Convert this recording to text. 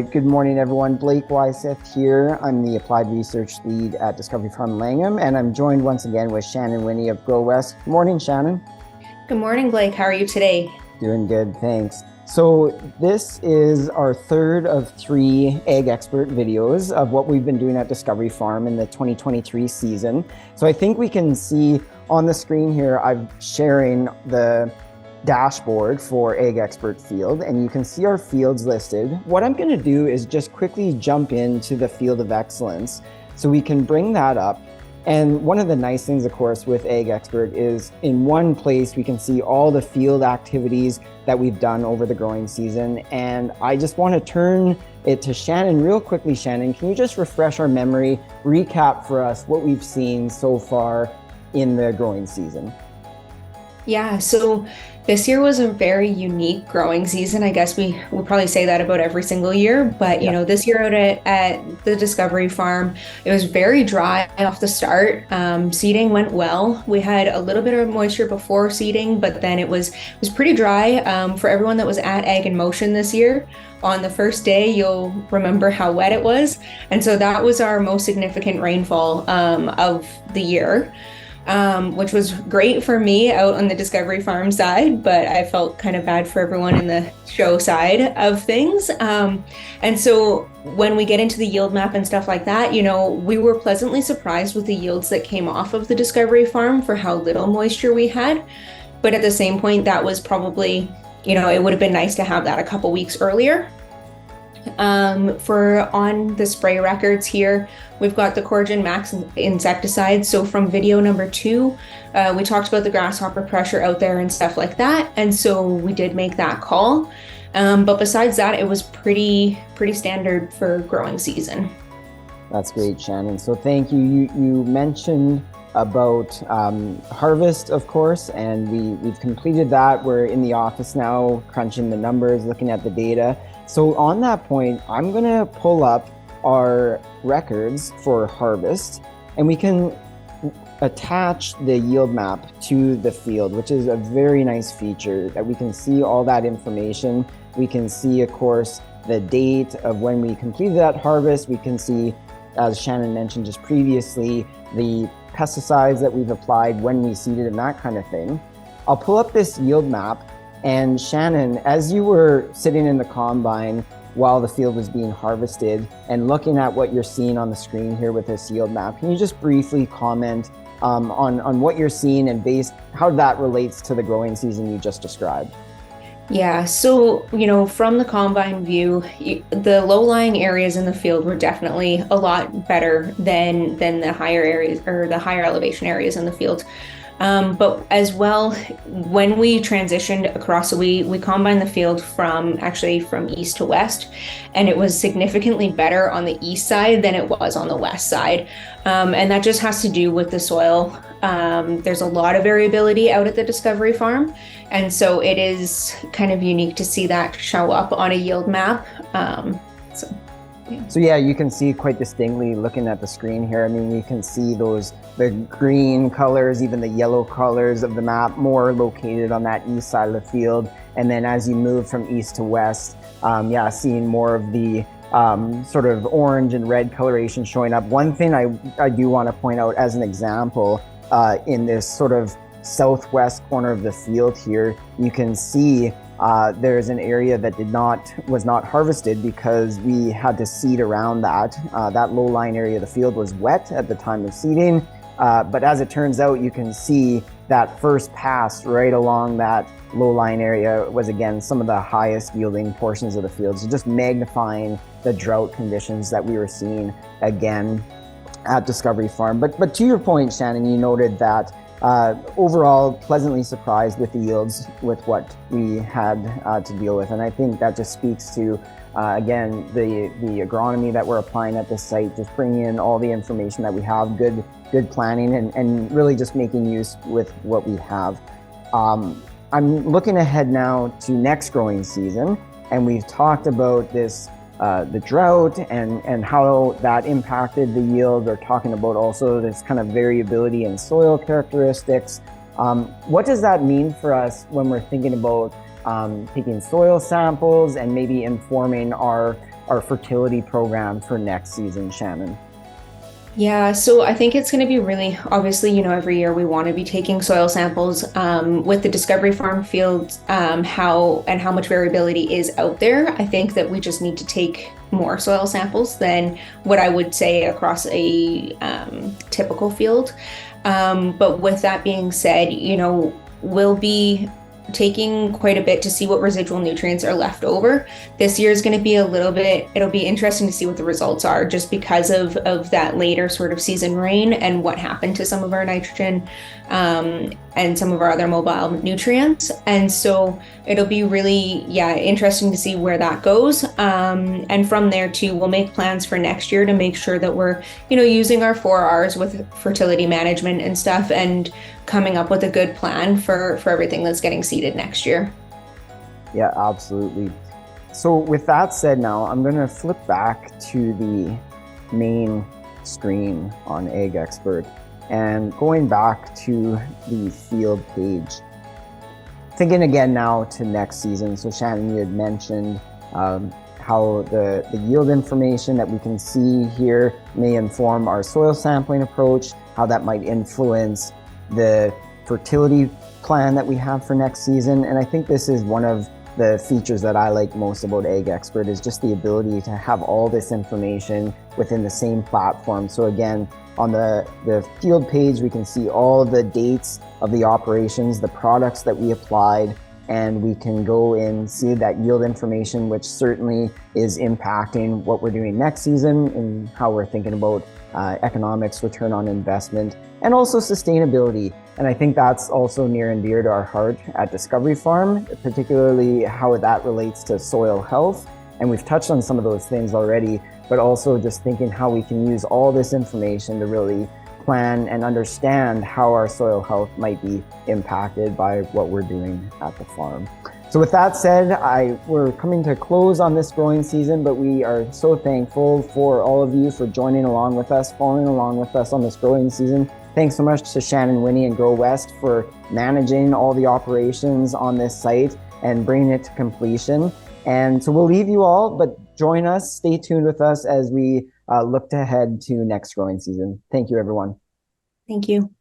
right, good morning, everyone. Blake Weiseth here. I'm the Applied Research Lead at Discovery Farm Langham, and I'm joined once again with Shannon Winny of GroWest. Good morning, Shannon. Good morning, Blake. How are you today? Doing good, thanks. So this is our third of three AgExpert videos of what we've been doing at Discovery Farm in the 2023 season. So I think we can see on the screen here, I'm sharing the dashboard for AgExpert field, and you can see our fields listed. What I'm going to do is just quickly jump into the field of excellence so we can bring that up. And one of the nice things, of course, with AgExpert is in one place we can see all the field activities that we've done over the growing season. And I just want to turn it to Shannon real quickly. Shannon, can you just refresh our memory, recap for us what we've seen so far in the growing season? Yeah, so this year was a very unique growing season. I guess we would probably say that about every single year, but you know, this year out at the Discovery Farm, it was very dry off the start. Seeding went well. We had a little bit of moisture before seeding, but then it was pretty dry. For everyone that was at Ag in Motion this year, on the first day, you'll remember how wet it was. And so that was our most significant rainfall of the year. Which was great for me out on the Discovery Farm side, but I felt kind of bad for everyone in the show side of things. And so when we get into the yield map and stuff like that, you know, we were pleasantly surprised with the yields that came off of the Discovery Farm for how little moisture we had. But at the same point, that was probably, you know, it would have been nice to have that a couple weeks earlier. For on the spray records here, we've got the Coragen Max insecticide. So from video number 2, we talked about the grasshopper pressure out there and stuff like that. And so we did make that call. But besides that, it was pretty standard for growing season. That's great, Shannon. So thank you. You mentioned about harvest, of course, and we've completed that. We're in the office now, crunching the numbers, looking at the data. So on that point, I'm going to pull up our records for harvest, and we can attach the yield map to the field, which is a very nice feature that we can see all that information. We can see, of course, the date of when we completed that harvest. We can see, as Shannon mentioned just previously, the pesticides that we've applied, when we seeded, and that kind of thing. I'll pull up this yield map. And Shannon, as you were sitting in the combine while the field was being harvested and looking at what you're seeing on the screen here with this yield map, can you just briefly comment on what you're seeing and how that relates to the growing season you just described? Yeah, so, you know, from the combine view, the low-lying areas in the field were definitely a lot better than the higher areas or the higher elevation areas in the field. But as well, when we transitioned across, so we combined the field from east to west, and it was significantly better on the east side than it was on the west side. And that just has to do with the soil. There's a lot of variability out at the Discovery Farm. And so it is kind of unique to see that show up on a yield map. So yeah, you can see quite distinctly looking at the screen here. I mean, you can see the green colors, even the yellow colors of the map, more located on that east side of the field. And then as you move from east to west, seeing more of the sort of orange and red coloration showing up. One thing I do want to point out as an example, in this sort of southwest corner of the field here, you can see there's an area that was not harvested because we had to seed around that. That low-lying area of the field was wet at the time of seeding, but as it turns out, you can see that first pass right along that low-lying area was, again, some of the highest yielding portions of the field. So just magnifying the drought conditions that we were seeing again at Discovery Farm. But to your point, Shannon, you noted that overall pleasantly surprised with the yields with what we had to deal with. And I think that just speaks to, again, the agronomy that we're applying at this site, just bringing in all the information that we have, good planning, and really just making use with what we have. I'm looking ahead now to next growing season, and we've talked about this the drought and how that impacted the yield. We're talking about also this kind of variability in soil characteristics. What does that mean for us when we're thinking about taking soil samples and maybe informing our our fertility program for next season, Shannon? Yeah, so I think it's going to be really obviously, every year we want to be taking soil samples with the Discovery Farm field, how much variability is out there. I think that we just need to take more soil samples than what I would say across a typical field. But with that being said, we'll be taking quite a bit to see what residual nutrients are left over. This year is going to be it'll be interesting to see what the results are just because of that later sort of season rain and what happened to some of our nitrogen and some of our other mobile nutrients. And so it'll be really, interesting to see where that goes. And from there too, we'll make plans for next year to make sure that we're, using our 4Rs with fertility management and stuff and coming up with a good plan for everything that's getting seeded next year. Yeah, absolutely. So with that said, now I'm going to flip back to the main screen on AgExpert and going back to the field page. Thinking again now to next season. So Shannon, you had mentioned how the yield information that we can see here may inform our soil sampling approach, how that might influence the fertility plan that we have for next season. And I think this is one of the features that I like most about AgExpert is just the ability to have all this information within the same platform. So again, on the field page, we can see all the dates of the operations, the products that we applied, and we can go and see that yield information, which certainly is impacting what we're doing next season and how we're thinking about economics, return on investment, and also sustainability. And I think that's also near and dear to our heart at Discovery Farm, particularly how that relates to soil health. And we've touched on some of those things already, but also just thinking how we can use all this information to really plan and understand how our soil health might be impacted by what we're doing at the farm. So with that said, we're coming to close on this growing season, but we are so thankful for all of you for joining along with us, following along with us on this growing season. Thanks so much to Shannon, Winny, and GroWest for managing all the operations on this site and bringing it to completion. And so we'll leave you all, but join us, stay tuned with us as we look ahead to next growing season. Thank you, everyone. Thank you.